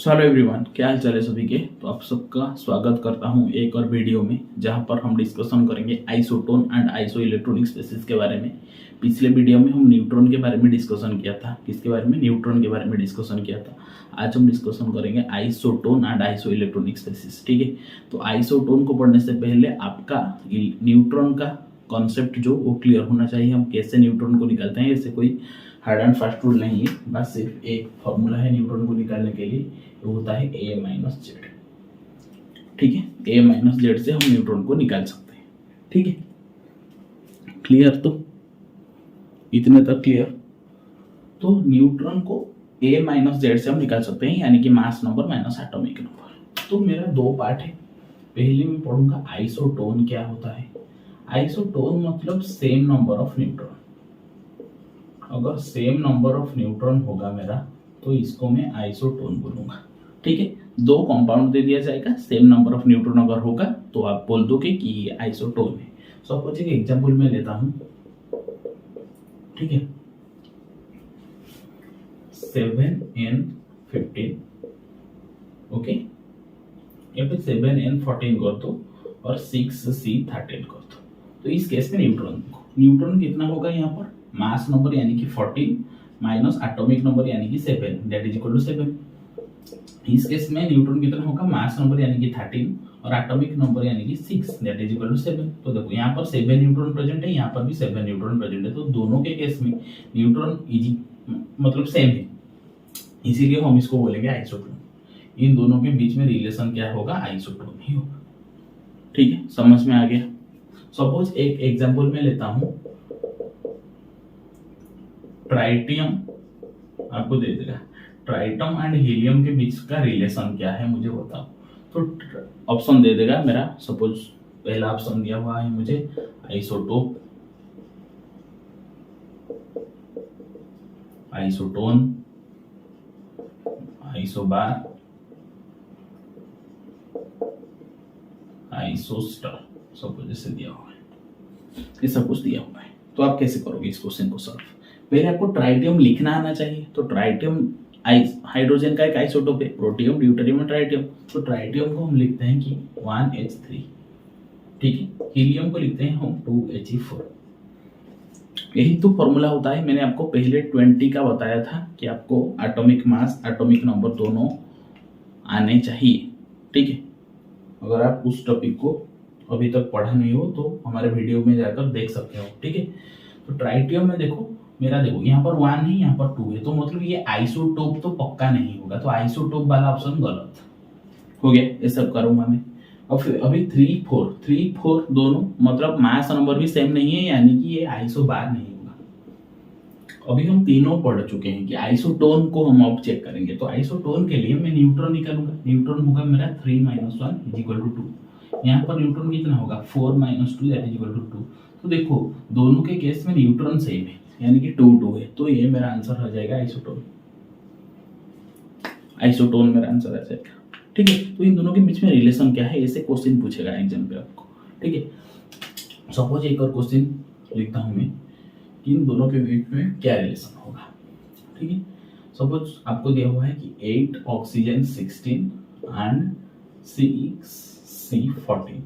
Hello everyone, क्या हाल चाल है सभी के। तो आप सबका स्वागत करता हूं एक और वीडियो में, जहां पर हम डिस्कशन करेंगे isotone and isoelectronic species के बारे में। पिछले वीडियो में हम न्यूट्रॉन के बारे में डिस्कशन किया था। किसके बारे में? न्यूट्रॉन के बारे में डिस्कशन किया था। आज हम डिस्कशन करेंगे isotone and isoelectronic species. ठीक है, तो आइसोटोन को पढ़ने से पहले आपका न्यूट्रॉन का कॉन्सेप्ट जो वो क्लियर होना चाहिए। हम कैसे न्यूट्रॉन को निकालते हैं, ऐसे कोई हार्ड एंड फास्ट रूल नहीं है, बस सिर्फ एक फॉर्मूला है न्यूट्रॉन को निकालने के लिए, वो होता है ए माइनस जेड। ठीक है, ए माइनस जेड से हम न्यूट्रॉन को निकाल सकते हैं। ठीक है, क्लियर? तो इतने तक क्लियर। तो न्यूट्रॉन को ए माइनस जेड से हम निकाल सकते हैं, यानी कि mass number minus atomic number. तो मेरा दो पार्ट है। पहले मैं पढ़ूंगा आइसोटोन क्या होता है। आइसोटोन मतलब सेम नंबर ऑफ न्यूट्रॉन। अगर सेम नंबर ऑफ न्यूट्रॉन होगा मेरा, तो इसको मैं आइसोटोन बोलूंगा। ठीक है, दो कंपाउंड दे दिया जाएगा, सेम नंबर ऑफ न्यूट्रॉन अगर होगा तो आप बोल दोगे कि ये आइसोटोन है। सपोज एक एग्जांपल मैं लेता हूं। ठीक है, 7n15, ओके, या फिर 7n14 कर दो और 6c13 कर दो। तो इस केस में न्यूट्रॉन कितना होगा यहाँ पर? मास नंबर यानी कि 14 माइनस एटॉमिक नंबर यानी कि 7, दैट इज इक्वल टू 7। इस केस में न्यूट्रॉन कितना होगा? मास नंबर यानी कि 13 और एटॉमिक नंबर यानी कि 6, दैट इज इक्वल टू 7। तो देखो यहाँ पर 7 न्यूट्रॉन प्रेजेंट है, यहाँ पर भी 7 न्यूट्रॉन प्रेजेंट है। तो दोनों के केस में न्यूट्रॉन इजी मतलब सेम है, इसीलिए हम इसको बोलेंगे आइसोटोन। इन दोनों के बीच में रिलेशन क्या होगा? आइसोटोन ही होगा। ठीक है, समझ में आ गया। सपोज एक एग्जांपल में लेता हूं, ट्राइटियम आपको दे देगा, ट्राइटम एंड हीलियम के बीच का रिलेशन क्या है मुझे बताओ। तो ऑप्शन दे देगा मेरा, सपोज पहला ऑप्शन दिया हुआ है मुझे isotope, isotone, isobar, isoster, suppose ऐसे दिया हुआ है, ये सब कुछ दिया हुआ है। तो आप कैसे करोगे इस क्वेश्चन को सॉल्व? पहले आपको ट्राइटियम लिखना आना चाहिए। तो ट्राइटियम हाइड्रोजन का एक आइसोटोप है, प्रोटियम, ड्यूटेरियम और ट्राइटियम। तो ट्राइटियम को हम लिखते हैं कि 1h3। ठीक है, हीलियम को लिखते हैं हम 2he4। यही तो फॉर्मूला होता है। मैंने आपको पहले 20 का बताया था कि आपको एटॉमिक मास, एटॉमिक नंबर दोनों आने चाहिए। ठीक है, अगर आप उस टॉपिक को अभी तक पढ़ा नहीं हो तो हमारे वीडियो में जाकर देख सकते हो। ठीक है, तो ट्राइटियम में देखो मेरा, देखो यहाँ पर 1 है, यहाँ पर 2 है, तो मतलब ये आइसोटोप तो पक्का नहीं होगा। तो आइसोटोप वाला ऑप्शन गलत हो गया। ये सब करूंगा मैं। और फिर अभी 3 4 दोनों मतलब मास नंबर भी सेम नहीं है, यानी कि ये आइसोबार नहीं होगा। अभी हम तीनों पढ़ चुके हैं कि आइसोटोन को हम अब चेक करेंगे। तो आइसोटोन के लिए मैं न्यूट्रॉन निकालूंगा। न्यूट्रॉन होगा मेरा 3 - 1 इज इक्वल टू 2। यहाँ पर न्यूट्रॉन कितना होगा? 4 - 2 दैट इज इक्वल टू 2। तो देखो दोनों के केस में न्यूट्रॉन सेम है, यानी कि 2 2 है। तो ये मेरा आंसर हो जाएगा आइसोटोन। आइसोटोन मेरा आंसर आ जाएगा। ठीक है, तो इन दोनों के बीच में रिलेशन क्या है, ऐसे क्वेश्चन पूछेगा एग्जाम पे आपको। ठीक है, सपोज एक और क्वेश्चन लिखता हूं मैं कि इन दोनों के बीच में क्या रिलेशन होगा। ठीक है, सपोज आपको दिया हुआ है कि 8 ऑक्सीजन 16 एंड C14,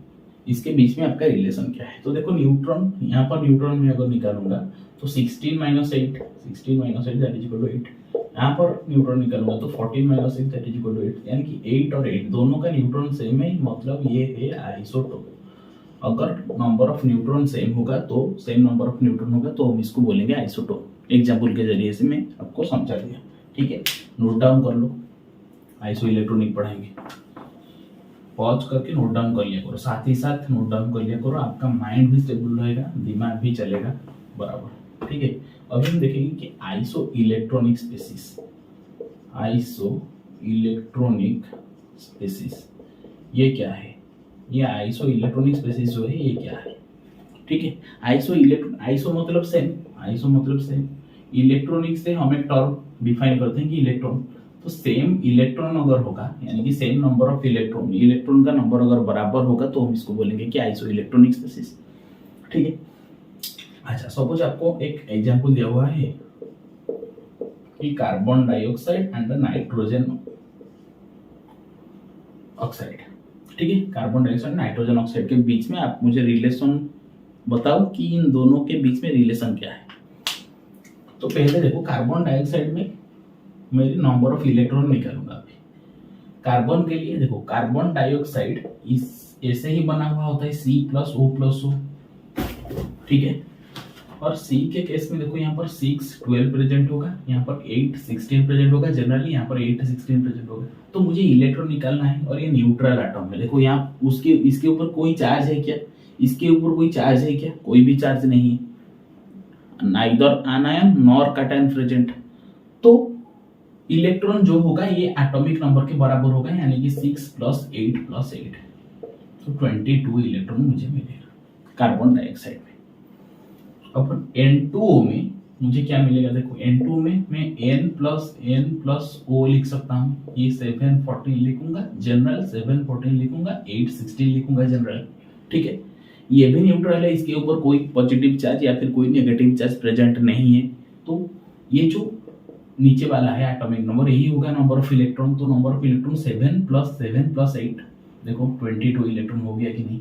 इसके बीच में आपका रिलेशन क्या है। तो देखो न्यूट्रॉन, यहाँ पर न्यूट्रॉन में अगर निकालूंगा तो 16 - 8 दैट इज इक्वल टू 8। यहाँ पर न्यूट्रॉन निकालूंगा तो 14 - 6 दैट इज इक्वल टू 8, यानी कि 8 और 8 दोनों का न्यूट्रॉन सेम है, मतलब ये है आइसोटोप। अगर नंबर ऑफ न्यूट्रॉन सेम होगा तो सेम नंबर ऑफ न्यूट्रॉन होगा तो हम इसको बोलेंगे आइसोटोप। एग्जाम्पल के जरिए से मैं आपको समझा दिया। ठीक है, नोट डाउन कर लो, आइसो इलेक्ट्रॉनिक पढ़ाएंगे। पॉज करके नोट डाउन कर लिया करो, साथ ही साथ नोट डाउन कर लिया करो, आपका माइंड भी स्टेबल रहेगा, दिमाग भी चलेगा बराबर। ठीक है, अभी हम देखेंगे कि isoelectronic species, isoelectronic species ये क्या है। ये आइसो इलेक्ट्रॉनिक स्पेसिस जो है ये क्या है। ठीक है, आइसो मतलब सेम, आइसो मतलब सेम। इलेक्ट्रॉनिक से हम एक टर्म डिफाइन करते हैं कि इलेक्ट्रॉन। तो सेम इलेक्ट्रॉन अगर होगा, यानी कि same number of electron, electron का नंबर अगर बराबर होगा तो हम इसको बोलेंगे कि आइसो इलेक्ट्रॉनिक स्पेसिस। ठीक है, अच्छा सपोज आपको एक एग्जांपल दिया हुआ है कि carbon dioxide and nitrogen oxide. ठीक है, कार्बन डाइऑक्साइड नाइट्रोजन ऑक्साइड के बीच में आप मुझे रिलेशन बताओ कि इन दोनों के बीच में रिलेशन क्या है। तो पहले देखो, कार्बन डाइऑक्साइड में मेरी नंबर ऑफ इलेक्ट्रॉन निकालूंगा अभी। कार्बन के लिए देखो, कार्बन डाइऑक्साइड इस ऐसे ही बना हुआ होता है C+O+O। ठीक है, और C के केस में देखो यहाँ पर 6 12 प्रेजेंट होगा, यहाँ पर 8 16 प्रेजेंट होगा, जनरली यहाँ पर 8 16 प्रेजेंट होगा। तो मुझे इलेक्ट्रॉन निकालना है और ये न्यूट्रल एटम है। देखो यहाँ उसके इसके ऊपर कोई चार्ज है क्या, इसके ऊपर कोई चार्ज है क्या, कोई भी चार्ज नहीं है, नाइदर आनायन नॉर कैटायन प्रेजेंट। तो इलेक्ट्रॉन जो होगा ये एटॉमिक नंबर के बराबर होगा, यानी कि 6 + 8 + 8, तो 22 इलेक्ट्रॉन मुझे मिलेगा कार्बन डाइऑक्साइड में। अपन N2O में मुझे क्या मिलेगा, देखो N2 में मैं N+N+O लिख सकता हूँ। ये 7 14 लिखूंगा जनरल, 7 14 लिखूंगा, 8 16 लिखूंगा जनरल। ठीक है, ये भी न्यूट्रल है, इसके ऊपर कोई पॉजिटिव चार्ज या फिर कोई नेगेटिव चार्ज प्रेजेंट नहीं है। तो ये जो नीचे वाला है एटॉमिक नंबर, यही होगा नंबर ऑफ इलेक्ट्रॉन। तो नंबर ऑफ इलेक्ट्रॉन 7 + 7 + 8, देखो 22 इलेक्ट्रॉन हो गया कि नहीं।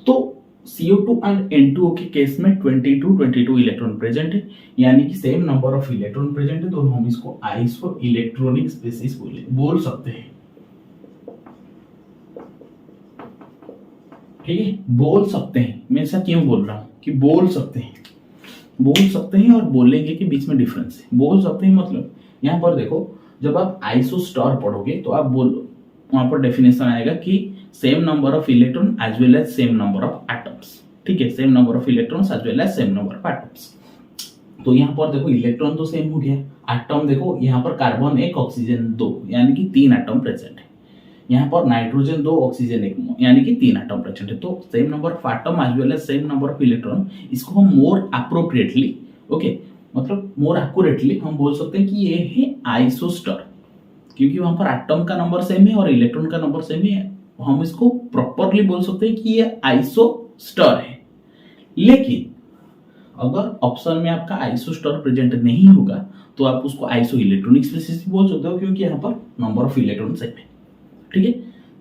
तो CO2 एंड N2O के केस में 22 इलेक्ट्रॉन प्रेजेंट है, यानी कि same number of electron present है, तो हम इसको आइसो इलेक्ट्रॉनिक स्पीशीज बोल सकते हैं। ठीक है, बोल सकते हैं, मैं ऐसा क्यों बोल रहा हूं कि बोल सकते हैं। बोल सकते हैं और बोलेंगे के बीच में डिफरेंस है। बोल सकते हैं मतलब यहाँ पर देखो, जब आप आइसो स्टार पढ़ोगे तो आप बोलो, वहां पर डेफिनेशन आएगा कि same number of electron as well as same number of atoms. ठीक है, same number of electrons as well as same number of atoms. तो यहाँ पर देखो इलेक्ट्रॉन तो सेम हो गया, एटम देखो यहाँ पर कार्बन 1 ऑक्सीजन 2, यानी कि 3 एटम प्रेजेंट है। यहाँ पर नाइट्रोजन 2 ऑक्सीजन 1, यानी कि 3 एटम प्रेजेंट है। तो same number of atom as well as same number of electron, इसको हम मोर अप्रोप्रिएटली, ओके, मतलब मोर एक्यूरेटली हम बोल सकते हैं कि ये है आइसोस्टर, क्योंकि वहां पर एटम का नंबर सेम है और इलेक्ट्रॉन का नंबर सेम है। हम इसको प्रॉपरली बोल सकते हैं कि ये आइसोस्टर है। लेकिन अगर ऑप्शन में आपका आइसोस्टर प्रेजेंट नहीं होगा तो आप उसको आइसो इलेक्ट्रॉनिक स्पीशीज बोल सकते हो, क्योंकि यहाँ पर नंबर ऑफ इलेक्ट्रॉन सेम है। ठीक है,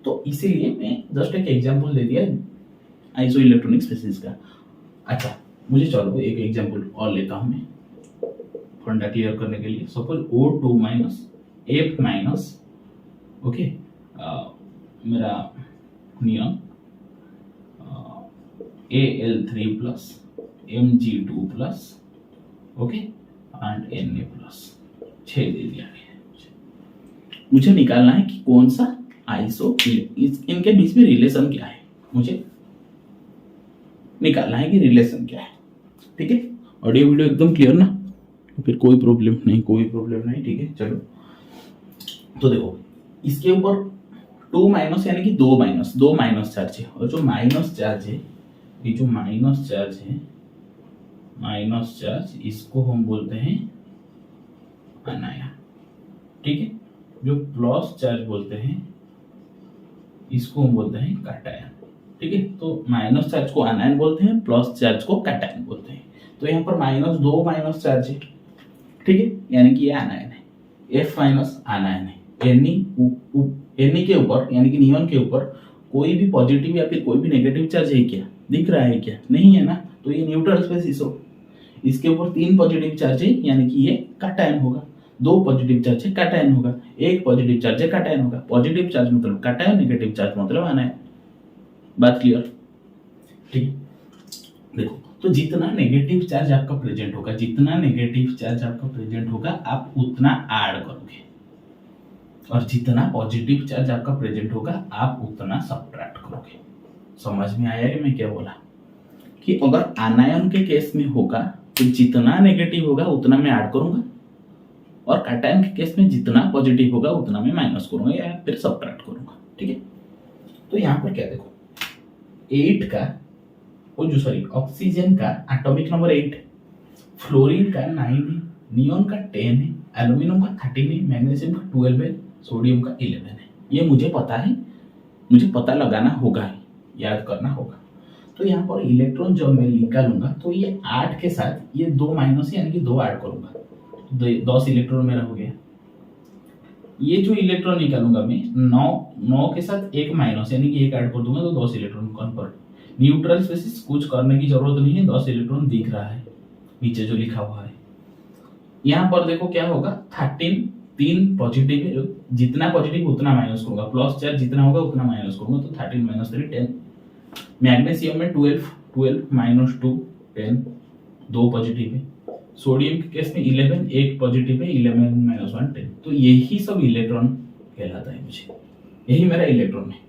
तो इसीलिए मैं जस्ट एक एग्जांपल दे दिया आइसो इलेक्ट्रॉनिक स्पीशीज का। अच्छा, मुझे चलो एक एग्जांपल और लेता हूं मैं फंडा क्लियर करने के लिए। सपोज O2- F-, ओके, मेरा neon Al3+, Mg2+, okay, and Na+, 6 दे दिया गया। मुझे निकालना है कि कौन सा आइसो, इनके बीच में रिलेशन क्या है, मुझे निकालना है कि रिलेशन क्या है। ठीक है, ऑडियो वीडियो एकदम क्लियर ना, फिर कोई प्रॉब्लम नहीं। ठीक है, चलो। तो देखो इसके ऊपर 2- यानी कि 2 माइनस चार्ज है, और जो माइनस चार्ज है, ये जो माइनस चार्ज इसको हम बोलते हैं अनायन। ठीक है, जो प्लस चार्ज बोलते हैं इसको हम बोलते हैं कैटायन। ठीक है, तो माइनस चार्ज को अनायन बोलते हैं, प्लस चार्ज को कैटायन बोलते हैं। तो यहाँ पर -2 माइनस चार्ज है। ठीक है, यानी कि ये अनायन है। F- अनायन है। Ne के ऊपर, यानी कि नियॉन के ऊपर कोई भी पॉजिटिव या फिर कोई भी नेगेटिव चार्ज है क्या, दिख रहा है क्या, नहीं है ना, तो ये न्यूट्रल स्पीशीज हो। इसके ऊपर 3 पॉजिटिव चार्ज है, यानी कि ये कैटायन होगा। 2 पॉजिटिव चार्ज है, कैटायन होगा। 1 पॉजिटिव चार्ज है, कैटायन होगा। पॉजिटिव चार्ज मतलब कैटायन, नेगेटिव चार्ज मतलब अनायन। बात क्लियर? ठीक है, देखो, तो जितना नेगेटिव चार्ज आपका प्रेजेंट होगा आप उतना ऐड करोगे, और जितना पॉजिटिव चार्ज आपका प्रेजेंट होगा आप उतना सब्ट्रैक्ट करोगे। समझ में आया कि मैं क्या बोला? कि अगर आनायन के केस में होगा तो जितना नेगेटिव होगा उतना मैं ऐड करूंगा, और कैटायन के केस में जितना पॉजिटिव होगा उतना मैं माइनस करूंगा या फिर सब्ट्रैक्ट करूंगा। ठीक है, तो यहाँ पर क्या देखो, 8 का ऑक्सीजन का एटॉमिक नंबर 8 है, फ्लोरीन का 9 है, नियॉन का 10 है, एल्यूमिनियम का 13 है, मैग्नीशियम का 12 है, सोडियम का 11 है। ये मुझे पता है, मुझे पता लगाना होगा, याद करना होगा। तो यहाँ पर इलेक्ट्रॉन जब मैं निकालूंगा तो ये 8 के साथ ये 2 माइनस यानी कि 2 ऐड करूंगा, 10 इलेक्ट्रॉन मेरा हो गया। ये जो इलेक्ट्रॉन निकालूंगा मैं 9 के साथ एक माइनस यानी कि एक ऐड कर दूंगा तो 10 इलेक्ट्रॉन कन्फर्ट। न्यूट्रल स्पेसिस कुछ करने की जरूरत नहीं है, 10 इलेक्ट्रॉन दिख रहा है नीचे जो लिखा हुआ है। यहाँ पर देखो क्या होगा, 13 3 पॉजिटिव है, जितना पॉजिटिव उतना माइनस करूंगा, प्लस चार्ज जितना होगा उतना माइनस करूंगा, तो 13 - 3 10। मैग्नीशियम में 12 माइनस 2 10, 2 पॉजिटिव है। सोडियम के केस में 11 एक पॉजिटिव है, 11 - 1 10। तो यही सब इलेक्ट्रॉन कहलाता है मुझे, यही मेरा इलेक्ट्रॉन है।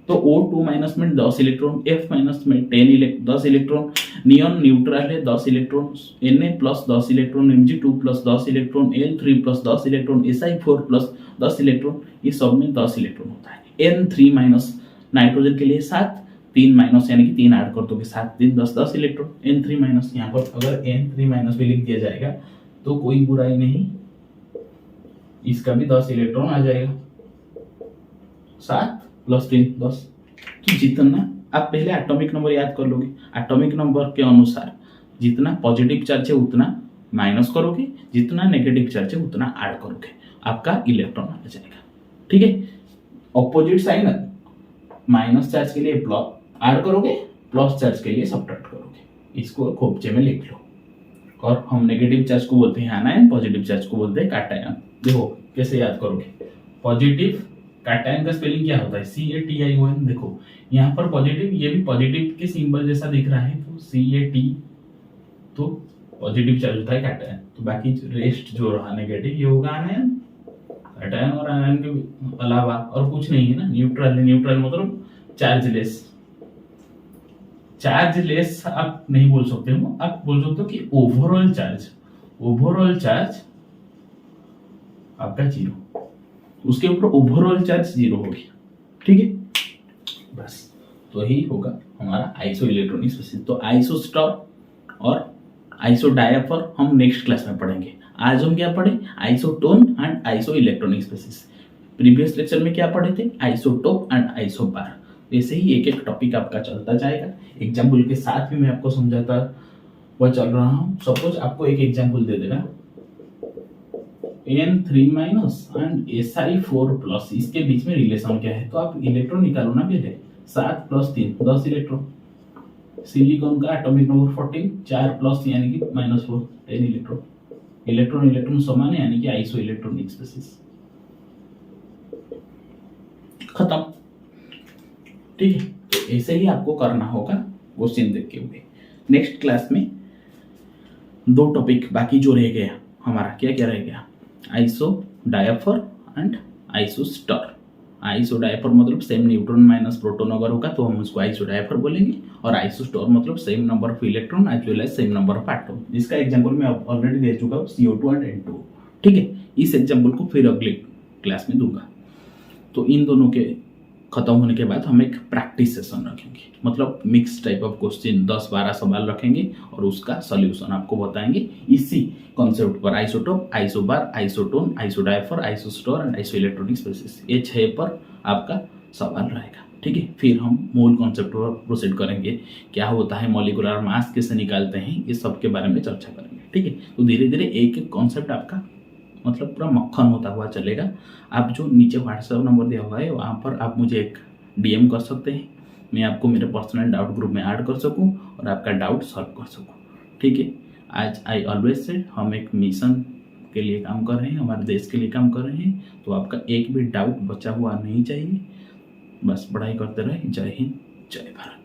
तो O2 माइनस में 10 इलेक्ट्रॉन, F माइनस में 10 इलेक्ट्रॉन, नियॉन न्यूट्रल है 10 electron, Na plus 10 electron, Mg2 plus 10 electron, L3 plus 10 electron, Si4 plus 10 electron, ये सब में 10 इलेक्ट्रॉन होता है। N3 माइनस नाइट्रोजन के लिए 7, 3 माइनस यानी कि 3 ऐड कर दोगे, 7 3 10 10 इलेक्ट्रॉन। N3 माइनस, यहाँ पर अगर N3 माइनस भी लिख दिया जाएगा तो कोई बुराई नहीं, इसका भी 10 इलेक्ट्रॉन आ जाएगा, 7 + 3 10। तो जितना आप पहले एटॉमिक नंबर याद कर लोगे, एटॉमिक नंबर के अनुसार जितना पॉजिटिव चार्ज है उतना माइनस करोगे, जितना नेगेटिव चार्ज है उतना ऐड करोगे, आपका इलेक्ट्रॉन आ जाएगा। ठीक है, ऑपोजिट साइन माइनस चार्ज के लिए प्लस ऐड करोगे, प्लस चार्ज के लिए सब्ट्रैक्ट करोगे, इसको खोपचे में लिख लो। और हम नेगेटिव चार्ज को बोलते हैं आनायन, पॉजिटिव चार्ज को बोलते हैं कैटायन। देखो कैसे याद करोगे, पॉजिटिव कैटायन का स्पेलिंग क्या होता है, CATION। देखो यहाँ पर पॉजिटिव, ये भी पॉजिटिव के सिंबल जैसा दिख रहा है, तो CAT तो पॉजिटिव चार्ज होता है कैटायन। तो बाकी रेस्ट जो रहा नेगेटिव, ये होगा आनायन। कैटायन और आनायन के अलावा और कुछ नहीं है ना, न्यूट्रल है। न्यूट्रल मतलब चार्जलेस। चार्जलेस आप नहीं बोल सकते हो, आप बोल सकते हो कि ओवरऑल चार्ज आपका 0, उसके ऊपर ओवरऑल चार्ज 0 हो गया। ठीक है, बस तो ही होगा हमारा आइसो इलेक्ट्रॉनिक स्पेसिस। तो आइसो स्टार और आइसो डायपर हम नेक्स्ट क्लास में पढ़ेंगे। आज हम क्या पढ़े, isotone and isoelectronic species. Previous lecture में क्या पढ़े थे, आइसोटोप एंड आइसोबार। ऐसे ही एक एक टॉपिक आपका चलता जाएगा, एग्जाम्पल के साथ भी मैं आपको समझाता हुआ चल रहा हूँ। सपोज आपको एक एग्जाम्पल दे देगा, N3 minus and Si4 plus, इसके बीच में रिलेशन क्या है, तो आप इलेक्ट्रॉन निकालो ना पहले। 7 + 3 10 इलेक्ट्रॉन। सिलिकॉन का एटॉमिक नंबर 14, 4 + यानी कि -4 10 इलेक्ट्रॉन। इलेक्ट्रॉन समान है यानी कि आइसो इलेक्ट्रॉनिक स्पेसिस। खत्म। ठीक है, तो ऐसे ही आपको करना होगा क्वेश्चन देख के हुए। नेक्स्ट क्लास में 2 टॉपिक बाकी जो रह गया हमारा, क्या क्या रह गया, isodiapher and isoster. Isodiapher मतलब सेम न्यूट्रॉन माइनस प्रोटॉन अगर होगा तो हम उसको आइसो डायपर बोलेंगे, और आइसो स्टार मतलब same number of electron as well as same number of atom, जिसका एग्जांपल मैं ऑलरेडी दे चुका हूँ, CO2 एंड N2। ठीक है, इस एग्जांपल को फिर अगले क्लास में दूंगा। तो इन दोनों के खत्म होने के बाद हम एक प्रैक्टिस सेशन रखेंगे, मतलब मिक्स टाइप ऑफ क्वेश्चन 10-12 सवाल रखेंगे और उसका सॉल्यूशन आपको बताएंगे इसी कॉन्सेप्ट पर, isotope, isobar, isotone, isodiaphere, isoster and isoelectronic species. ये 6 पर आपका सवाल रहेगा। ठीक है, फिर हम मूल कॉन्सेप्ट पर प्रोसीड करेंगे, क्या होता है मॉलिक्यूलर मास कैसे निकालते हैं, ये सब के बारे में चर्चा करेंगे। ठीक है, तो धीरे धीरे एक एक कॉन्सेप्ट आपका मतलब पूरा मक्खन होता हुआ चलेगा। आप जो नीचे व्हाट्सएप नंबर दिया हुआ है वहाँ पर आप मुझे एक DM कर सकते हैं, मैं आपको मेरे पर्सनल डाउट ग्रुप में ऐड कर सकूँ और आपका डाउट सॉल्व कर सकूँ। ठीक है, आज आई ऑलवेज सेड हम एक मिशन के लिए काम कर रहे हैं, हमारे देश के लिए काम कर रहे हैं, तो आपका एक भी डाउट बचा हुआ नहीं चाहिए। बस पढ़ाई करते रहे। जय हिंद, जय भारत।